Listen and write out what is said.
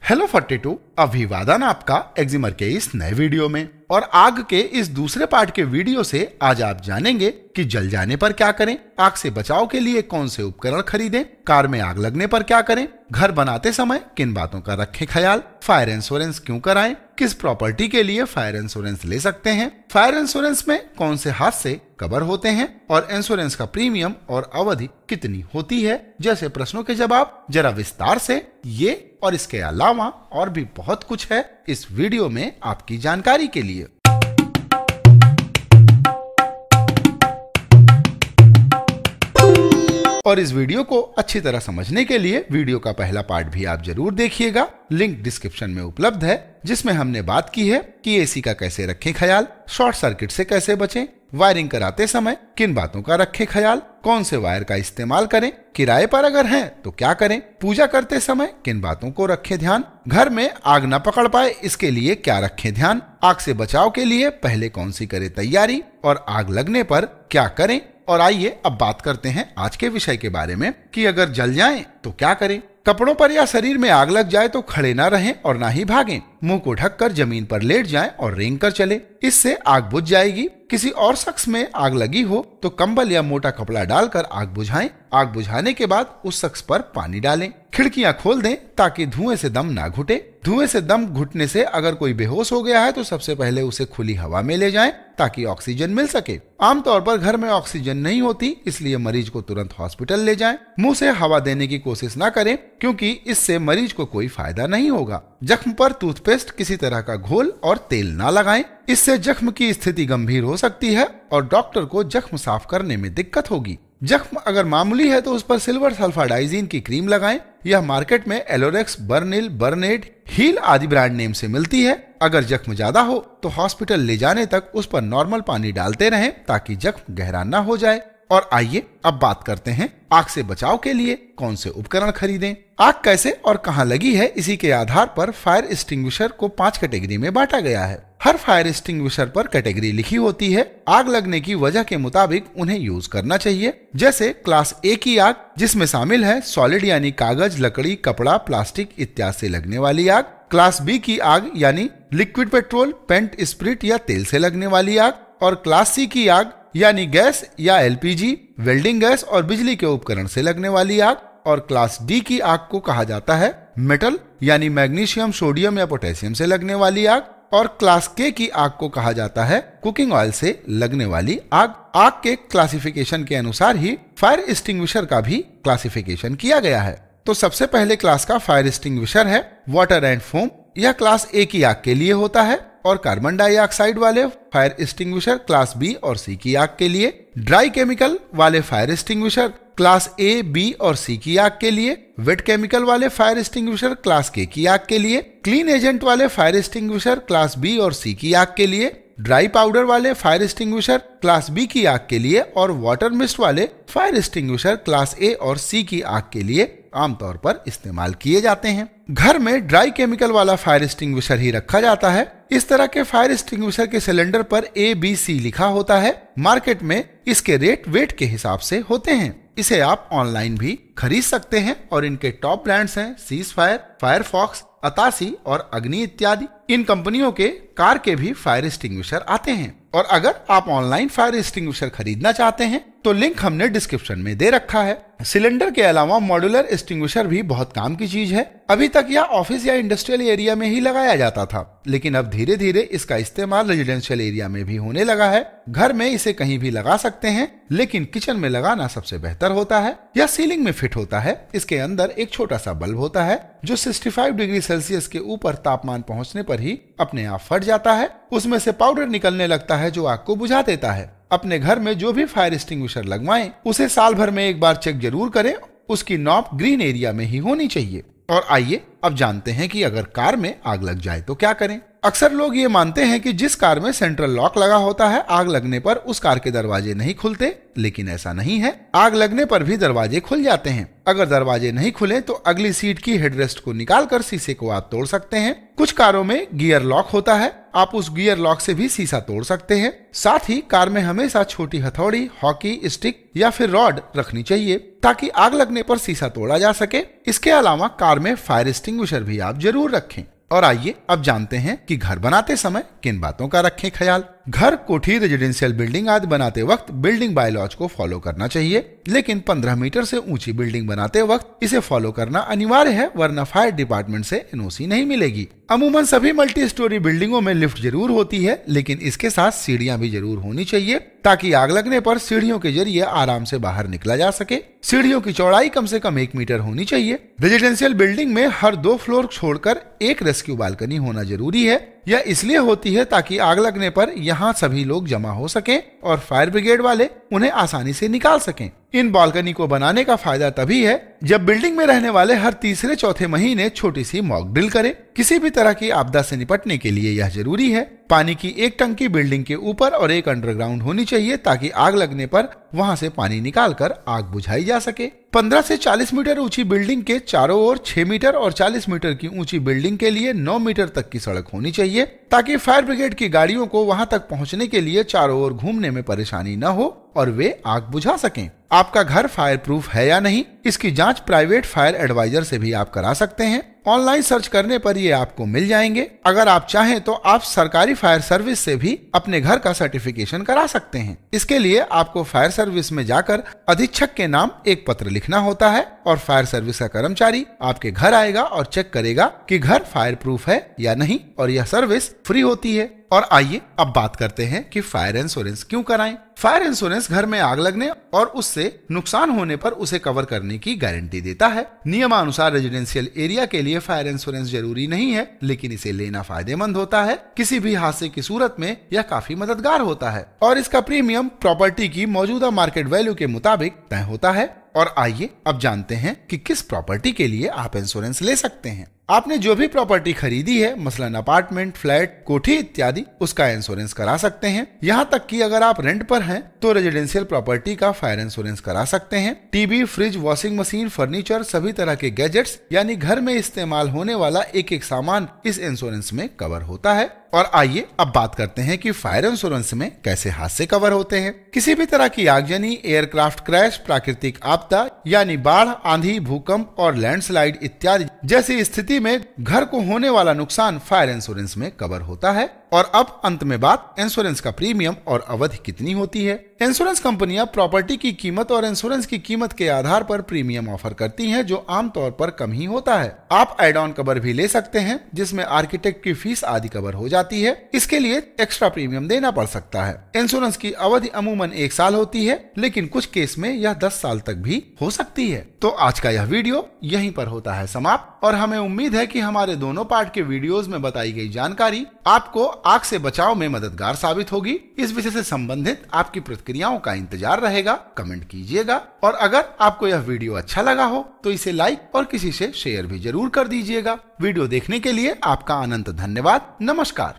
Hello 42, अभिवादन आपका एक्जिमर के इस नए वीडियो में। और आग के इस दूसरे पार्ट के वीडियो से आज आप जानेंगे कि जल जाने पर क्या करें, आग से बचाव के लिए कौन से उपकरण खरीदें, कार में आग लगने पर क्या करें, घर बनाते समय किन बातों का रखें ख्याल, फायर इंश्योरेंस क्यों कराएं, किस प्रॉपर्टी के लिए फायर इंश्योरेंस ले सकते हैं, फायर इंश्योरेंस में कौन से हादसे कवर होते हैं और इंश्योरेंस का प्रीमियम और अवधि कितनी होती है, जैसे प्रश्नों के जवाब जरा विस्तार से। ये और इसके अलावा और भी बहुत कुछ है इस वीडियो में आपकी जानकारी के लिए। और इस वीडियो को अच्छी तरह समझने के लिए वीडियो का पहला पार्ट भी आप जरूर देखिएगा, लिंक डिस्क्रिप्शन में उपलब्ध है, जिसमें हमने बात की है कि एसी का कैसे रखें ख्याल, शॉर्ट सर्किट से कैसे बचें, वायरिंग कराते समय किन बातों का रखें ख्याल, कौन से वायर का इस्तेमाल करें, किराए पर अगर हैं तो क्या करें, पूजा करते समय किन बातों को रखें ध्यान, घर में आग न पकड़ पाए इसके लिए क्या रखें ध्यान, आग से बचाव के लिए पहले कौन सी करें तैयारी और आग लगने पर क्या करें। और आइए अब बात करते हैं आज के विषय के बारे में कि अगर जल जाएं तो क्या करें। कपड़ों पर या शरीर में आग लग जाए तो खड़े ना रहें और ना ही भागें, मुंह को ढककर जमीन पर लेट जाएं और रेंग कर चले, इससे आग बुझ जाएगी। किसी और शख्स में आग लगी हो तो कंबल या मोटा कपड़ा डालकर आग बुझाएं। आग बुझाने के बाद उस शख्स पर पानी डालें। खिड़कियां खोल दें ताकि धुएं से दम ना घुटे। धुएं से दम घुटने से अगर कोई बेहोश हो गया है तो सबसे पहले उसे खुली हवा में ले जाएं ताकि ऑक्सीजन मिल सके। आमतौर पर घर में ऑक्सीजन नहीं होती, इसलिए मरीज को तुरंत हॉस्पिटल ले जाएं। मुंह से हवा देने की कोशिश ना करें क्योंकि इससे मरीज को कोई फायदा नहीं होगा। जख्म पर टूथपेस्ट किसी तरह का घोल और तेल ना लगाएं, इससे जख्म की स्थिति गंभीर हो सकती है और डॉक्टर को जख्म साफ करने में दिक्कत होगी। जख्म अगर मामूली है तो उस पर सिल्वर सल्फाडाइजीन की क्रीम लगाएं। यह मार्केट में एलोरेक्स, बर्निल, बर्नेड, हील आदि ब्रांड नेम से मिलती है। अगर जख्म ज्यादा हो तो हॉस्पिटल ले जाने तक उस पर नॉर्मल पानी डालते रहें ताकि जख्म गहरा न हो जाए। और आइए अब बात करते हैं आग से बचाव के लिए कौन से उपकरण खरीदें। आग कैसे और कहां लगी है, इसी के आधार पर फायर एक्सटिंग्विशर को 5 कैटेगरी में बांटा गया है। हर फायर एक्सटिंग्विशर पर कैटेगरी लिखी होती है। आग लगने की वजह के मुताबिक उन्हें यूज करना चाहिए। जैसे क्लास ए की आग, जिसमें शामिल है सॉलिड यानी कागज, लकड़ी, कपड़ा, प्लास्टिक इत्यादि से लगने वाली आग। क्लास बी की आग यानी लिक्विड पेट्रोल, पेंट, स्प्रिट या तेल से लगने वाली आग। और क्लास सी की आग यानी गैस या एलपीजी, वेल्डिंग गैस और बिजली के उपकरण से लगने वाली आग। और क्लास डी की आग को कहा जाता है मेटल यानी मैग्नीशियम, सोडियम या पोटेशियम से लगने वाली आग। और क्लास के की आग को कहा जाता है कुकिंग ऑयल से लगने वाली आग। आग के क्लासिफिकेशन के अनुसार ही फायर एक्सटिंग्विशर का भी क्लासिफिकेशन किया गया है। तो सबसे पहले क्लास का फायर एक्सटिंग्विशर है वाटर एंड फोम। यह क्लास ए की आग के लिए होता है। और कार्बन डाइऑक्साइड वाले फायर एक्सटिंग्विशर क्लास बी और सी की आग के लिए। ड्राई केमिकल वाले fire extinguisher class A, B और सी की आग के लिए। वेट केमिकल वाले फायर एक्सटिंग्विशर क्लास के की आग के लिए। क्लीन एजेंट वाले फायर एक्सटिंग्विशर क्लास बी और सी की आग के लिए। ड्राई पाउडर वाले फायर एक्सटिंग्विशर क्लास बी की आग के लिए। और वाटर मिस्ट वाले फायर एक्सटिंग्विशर क्लास ए और सी की आग के लिए आमतौर पर इस्तेमाल किए जाते हैं। घर में ड्राई केमिकल वाला फायर एक्सटिंग्विशर ही रखा जाता है। इस तरह के फायर एक्सटिंग्विशर के सिलेंडर पर ABC लिखा होता है। मार्केट में इसके रेट वेट के हिसाब से होते हैं। इसे आप ऑनलाइन भी खरीद सकते हैं और इनके टॉप ब्रांड्स हैं सीज फायर, फायरफॉक्स, अतासी और अग्नि इत्यादि। इन कंपनियों के कार के भी फायर एक्सटिंग्विशर आते हैं। और अगर आप ऑनलाइन फायर एक्सटिंग्विशर खरीदना चाहते हैं तो लिंक हमने डिस्क्रिप्शन में दे रखा है। सिलेंडर के अलावा मॉड्यूलर एक्सटिंग्विशर भी बहुत काम की चीज है। अभी तक यह ऑफिस या इंडस्ट्रियल एरिया में ही लगाया जाता था, लेकिन अब धीरे धीरे इसका इस्तेमाल रेजिडेंशियल एरिया में भी होने लगा है। घर में इसे कहीं भी लगा सकते हैं, लेकिन किचन में लगाना सबसे बेहतर होता है। यह सीलिंग में फिट होता है। इसके अंदर एक छोटा सा बल्ब होता है जो 65 डिग्री सेल्सियस के ऊपर तापमान पहुंचने पर ही अपने आप फट जाता है। उसमें से पाउडर निकलने लगता है जो आग को बुझा देता है। अपने घर में जो भी फायर एक्सटिंग्विशर लगवाएं, उसे साल भर में एक बार चेक जरूर करें। उसकी नॉब ग्रीन एरिया में ही होनी चाहिए। और आइए अब जानते हैं कि अगर कार में आग लग जाए तो क्या करें। अक्सर लोग ये मानते हैं कि जिस कार में सेंट्रल लॉक लगा होता है, आग लगने पर उस कार के दरवाजे नहीं खुलते, लेकिन ऐसा नहीं है। आग लगने पर भी दरवाजे खुल जाते हैं। अगर दरवाजे नहीं खुले तो अगली सीट की हेडरेस्ट को निकालकर शीशे को आप तोड़ सकते हैं। कुछ कारों में गियर लॉक होता है, आप उस गियर लॉक से भी शीशा तोड़ सकते हैं। साथ ही कार में हमेशा छोटी हथौड़ी, हॉकी स्टिक या फिर रॉड रखनी चाहिए ताकि आग लगने पर शीशा तोड़ा जा सके। इसके अलावा कार में फायर एक्सटिंग्विशर भी आप जरूर रखें। और आइए अब जानते हैं कि घर बनाते समय किन बातों का रखें ख्याल। घर, कोठी, रेजिडेंशियल बिल्डिंग आदि बनाते वक्त बिल्डिंग बायलॉज को फॉलो करना चाहिए, लेकिन 15 मीटर से ऊंची बिल्डिंग बनाते वक्त इसे फॉलो करना अनिवार्य है, वरना फायर डिपार्टमेंट से एनओसी नहीं मिलेगी। अमूमन सभी मल्टी स्टोरी बिल्डिंगों में लिफ्ट जरूर होती है, लेकिन इसके साथ सीढ़ियां भी जरूर होनी चाहिए ताकि आग लगने पर सीढ़ियों के जरिए आराम से बाहर निकला जा सके। सीढ़ियों की चौड़ाई कम से कम 1 मीटर होनी चाहिए। रेजिडेंशियल बिल्डिंग में हर 2 फ्लोर छोड़कर एक रेस्क्यू बालकनी होना जरूरी है। यह इसलिए होती है ताकि आग लगने पर यहाँ सभी लोग जमा हो सकें और फायर ब्रिगेड वाले उन्हें आसानी से निकाल सकें। इन बालकनी को बनाने का फायदा तभी है जब बिल्डिंग में रहने वाले हर तीसरे चौथे महीने छोटी सी मॉक ड्रिल करें। किसी भी तरह की आपदा से निपटने के लिए यह जरूरी है। पानी की एक टंकी बिल्डिंग के ऊपर और एक अंडरग्राउंड होनी चाहिए ताकि आग लगने पर वहां से पानी निकालकर आग बुझाई जा सके। 15 से 40 मीटर ऊंची बिल्डिंग के चारों ओर 6 मीटर और 40 मीटर की ऊंची बिल्डिंग के लिए 9 मीटर तक की सड़क होनी चाहिए ताकि फायर ब्रिगेड की गाड़ियों को वहां तक पहुंचने के लिए चारों ओर घूमने में परेशानी न हो और वे आग बुझा सकें। आपका घर फायर प्रूफ है या नहीं, इसकी जांच प्राइवेट फायर एडवाइजर से भी आप करा सकते हैं। ऑनलाइन सर्च करने पर ये आपको मिल जाएंगे। अगर आप चाहें तो आप सरकारी फायर सर्विस से भी अपने घर का सर्टिफिकेशन करा सकते हैं। इसके लिए आपको फायर सर्विस में जाकर अधीक्षक के नाम एक पत्र लिखना होता है और फायर सर्विस का कर्मचारी आपके घर आएगा और चेक करेगा कि घर फायर प्रूफ है या नहीं, और यह सर्विस फ्री होती है। और आइए अब बात करते हैं कि फायर इंश्योरेंस क्यों कराएं। फायर इंश्योरेंस घर में आग लगने और उससे नुकसान होने पर उसे कवर करने की गारंटी देता है। नियमानुसार रेजिडेंशियल एरिया के लिए फायर इंश्योरेंस जरूरी नहीं है, लेकिन इसे लेना फायदेमंद होता है। किसी भी हादसे की सूरत में यह काफी मददगार होता है और इसका प्रीमियम प्रॉपर्टी की मौजूदा मार्केट वैल्यू के मुताबिक तय होता है। और आइए अब जानते हैं कि किस प्रॉपर्टी के लिए आप इंश्योरेंस ले सकते हैं। आपने जो भी प्रॉपर्टी खरीदी है, मसलन अपार्टमेंट, फ्लैट, कोठी इत्यादि, उसका इंश्योरेंस करा सकते हैं। यहाँ तक कि अगर आप रेंट पर हैं तो रेजिडेंशियल प्रॉपर्टी का फायर इंश्योरेंस करा सकते हैं। TV, fridge, washing machine, furniture, सभी तरह के गैजेट्स यानी घर में इस्तेमाल होने वाला एक एक सामान इस इंश्योरेंस में कवर होता है। और आइए अब बात करते हैं कि फायर इंश्योरेंस में कैसे हादसे कवर होते हैं। किसी भी तरह की आगजनी, एयरक्राफ्ट क्रैश, प्राकृतिक आपदा यानी बाढ़, आंधी, भूकंप और लैंडस्लाइड इत्यादि जैसी स्थिति में घर को होने वाला नुकसान फायर इंश्योरेंस में कवर होता है। और अब अंत में बात इंश्योरेंस का प्रीमियम और अवधि कितनी होती है। इंश्योरेंस कंपनियां प्रॉपर्टी की कीमत और इंश्योरेंस की कीमत के आधार पर प्रीमियम ऑफर करती हैं, जो आमतौर पर कम ही होता है। आप एड ऑन कवर भी ले सकते हैं जिसमें आर्किटेक्ट की फीस आदि कवर हो जाती है। इसके लिए एक्स्ट्रा प्रीमियम देना पड़ सकता है। इंश्योरेंस की अवधि अमूमन 1 साल होती है, लेकिन कुछ केस में यह 10 साल तक भी हो सकती है। तो आज का यह वीडियो यहीं पर होता है समाप्त और हमें उम्मीद है कि हमारे दोनों पार्ट के वीडियोस में बताई गई जानकारी आपको आग से बचाव में मददगार साबित होगी। इस विषय से संबंधित आपकी प्रतिक्रियाओं का इंतजार रहेगा, कमेंट कीजिएगा। और अगर आपको यह वीडियो अच्छा लगा हो तो इसे लाइक और किसी से शेयर भी जरूर कर दीजिएगा। वीडियो देखने के लिए आपका अनंत धन्यवाद। नमस्कार।